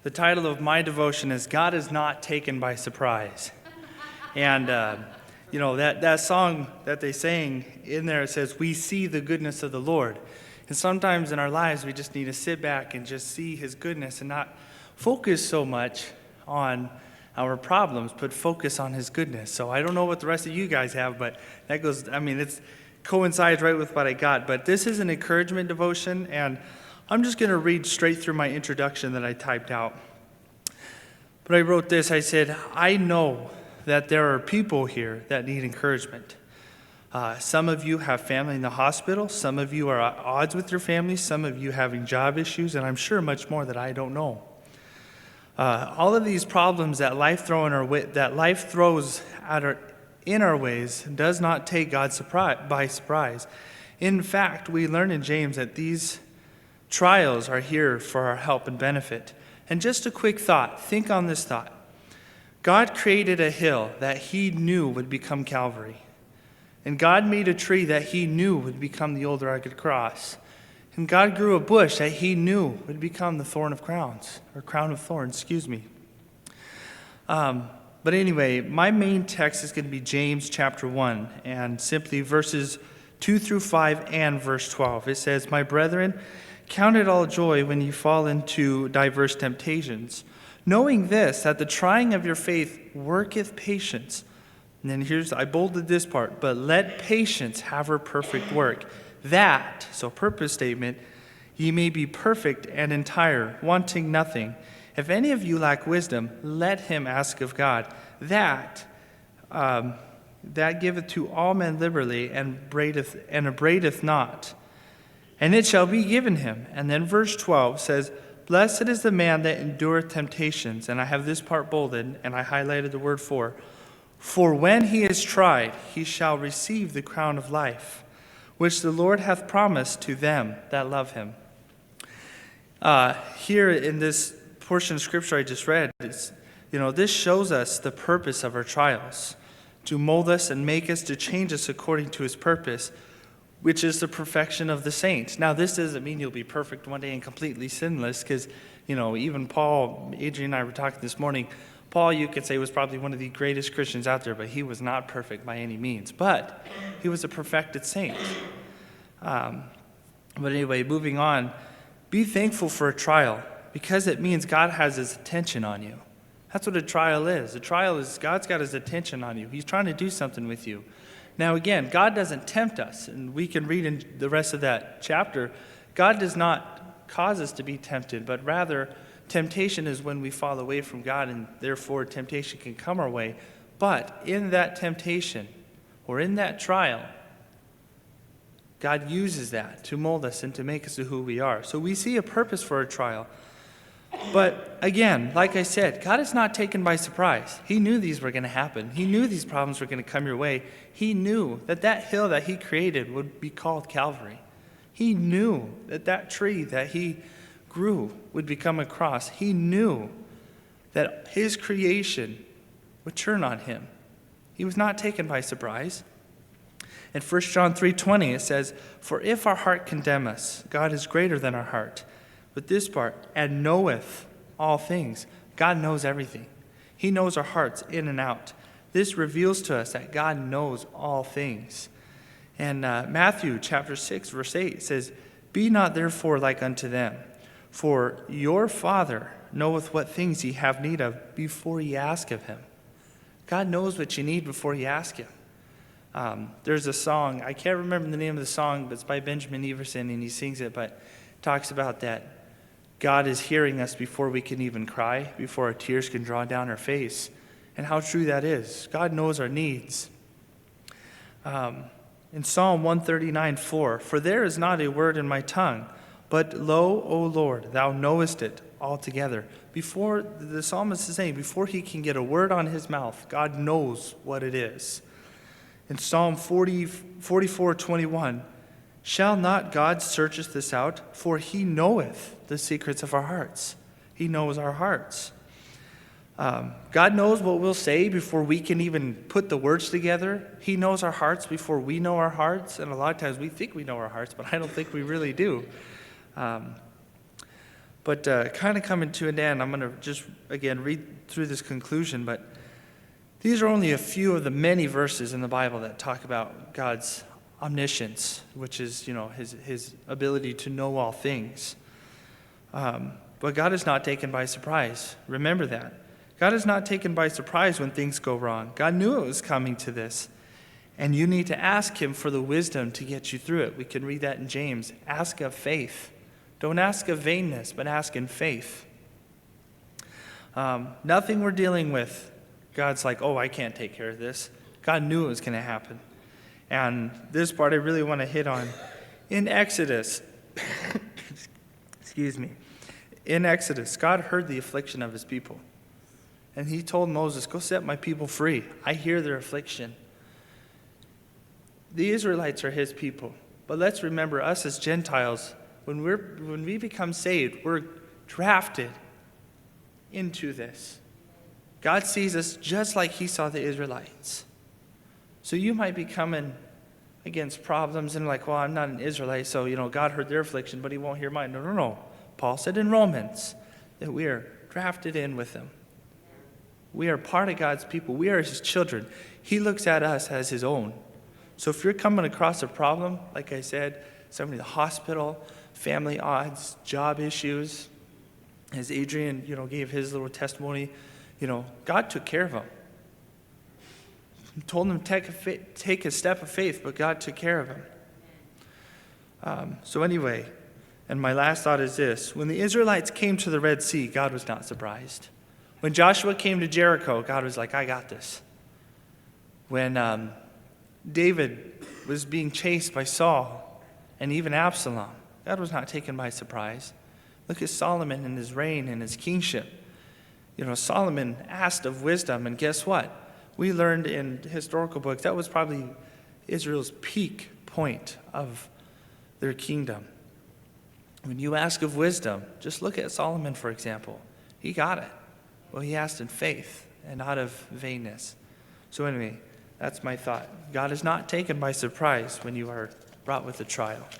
The title of my devotion is God is Not Taken by Surprise. And, that song that they sang in there, it says, we see the goodness of the Lord. And sometimes in our lives, we just need to sit back and just see his goodness and not focus so much on our problems, but focus on his goodness. So I don't know what the rest of you guys have, but that it coincides right with what I got. But this is an encouragement devotion, and I'm just going to read straight through my introduction that I typed out. But I wrote this, I said, I know that there are people here that need encouragement. Some of you have family in the hospital. Some of you are at odds with your family. Some of you having job issues, and I'm sure much more that I don't know. All of these problems that life throws in our ways does not take God by surprise. In fact, we learn in James that these trials are here for our help and benefit. And just a quick thought. Think on this thought. God created a hill that he knew would become Calvary. And God made a tree that he knew would become the old rugged cross. And God grew a bush that he knew would become the crown of thorns, But anyway, my main text is going to be James chapter 1, and simply verses 2 through 5 and verse 12. It says, my brethren, count it all joy when you fall into diverse temptations, knowing this, that the trying of your faith worketh patience. And then I bolded this part, but let patience have her perfect work, that, so purpose statement, ye may be perfect and entire, wanting nothing. If any of you lack wisdom, let him ask of God, that giveth to all men liberally, and abradeth not, and it shall be given him. And then verse 12 says, blessed is the man that endureth temptations. And I have this part bolded, and I highlighted the word for when he is tried, he shall receive the crown of life, which the Lord hath promised to them that love him. Here in this portion of scripture I just read, this shows us the purpose of our trials, to mold us and make us, to change us according to his purpose, which is the perfection of the saints. Now, this doesn't mean you'll be perfect one day and completely sinless, because, even Paul, Adrian and I were talking this morning, Paul, you could say, was probably one of the greatest Christians out there, but he was not perfect by any means. But he was a perfected saint. But anyway, moving on, be thankful for a trial, because it means God has his attention on you. That's what a trial is. A trial is God's got his attention on you. He's trying to do something with you. Now again, God doesn't tempt us, and we can read in the rest of that chapter, God does not cause us to be tempted, but rather temptation is when we fall away from God, and therefore temptation can come our way. But in that temptation, or in that trial, God uses that to mold us and to make us to who we are. So we see a purpose for a trial. But again, like I said, God is not taken by surprise. He knew these were going to happen. He knew these problems were going to come your way. He knew that hill that he created would be called Calvary. He knew that tree that he grew would become a cross. He knew that his creation would turn on him. He was not taken by surprise. In 1 John 3:20 it says, for if our heart condemn us, God is greater than our heart. But this part, and knoweth all things. God knows everything. He knows our hearts in and out. This reveals to us that God knows all things. And Matthew chapter 6 verse 8 says, be not therefore like unto them, for your Father knoweth what things ye have need of before ye ask of him. God knows what you need before you ask him. There's a song, I can't remember the name of the song, but it's by Benjamin Everson, and he sings it, but talks about that God is hearing us before we can even cry, before our tears can draw down our face, and how true that is. God knows our needs. In Psalm 139:4, for there is not a word in my tongue, but lo, O Lord, thou knowest it altogether. Before the psalmist is saying, before he can get a word on his mouth, God knows what it is. In Psalm 44:21, shall not God searcheth this out? For he knoweth the secrets of our hearts. He knows our hearts. God knows what we'll say before we can even put the words together. He knows our hearts before we know our hearts. And a lot of times we think we know our hearts, but I don't think we really do. But kind of coming to an end, I'm going to just, again, read through this conclusion. But these are only a few of the many verses in the Bible that talk about God's omniscience, which is, his ability to know all things. But God is not taken by surprise. Remember that. God is not taken by surprise when things go wrong. God knew it was coming to this. And you need to ask him for the wisdom to get you through it. We can read that in James. Ask of faith. Don't ask of vainness, but ask in faith. Nothing we're dealing with, God's like, oh, I can't take care of this. God knew it was going to happen. And this part I really want to hit on. In Exodus, excuse me. In Exodus, God heard the affliction of his people. And he told Moses, go set my people free. I hear their affliction. The Israelites are his people. But let's remember, us as Gentiles, when we become saved, we're drafted into this. God sees us just like he saw the Israelites. So you might be coming against problems and like, well, I'm not an Israelite, so, God heard their affliction, but he won't hear mine. No. Paul said in Romans that we are drafted in with him. We are part of God's people. We are his children. He looks at us as his own. So if you're coming across a problem, like I said, somebody in the hospital, family odds, job issues, as Adrian, gave his little testimony, God took care of him. He told him to take a step of faith, but God took care of him. So anyway, and my last thought is this. When the Israelites came to the Red Sea, God was not surprised. When Joshua came to Jericho, God was like, I got this. When David was being chased by Saul and even Absalom, God was not taken by surprise. Look at Solomon and his reign and his kingship. Solomon asked of wisdom, and guess what? We learned in historical books that was probably Israel's peak point of their kingdom. When you ask of wisdom, just look at Solomon, for example. He got it. Well, he asked in faith and not of vainness. So anyway, that's my thought. God is not taken by surprise when you are brought with a trial.